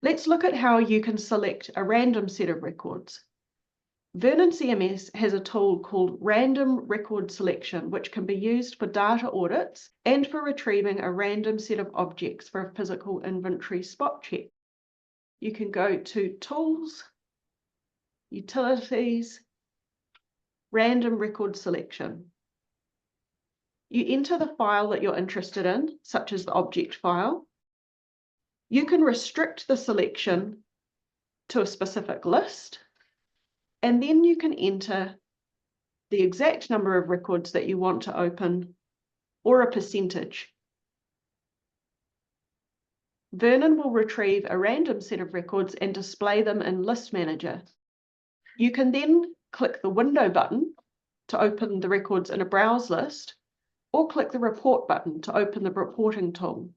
Let's look at how you can select a random set of records. Vernon CMS has a tool called Random Record Selection, which can be used for data audits and for retrieving a random set of objects for a physical inventory spot check. You can go to Tools, Utilities, Random Record Selection. You enter the file that you're interested in, such as the object file. You can restrict the selection to a specific list, and then you can enter the exact number of records that you want to open or a percentage. Vernon will retrieve a random set of records and display them in List Manager. You can then click the Window button to open the records in a browse list, or click the Report button to open the reporting tool.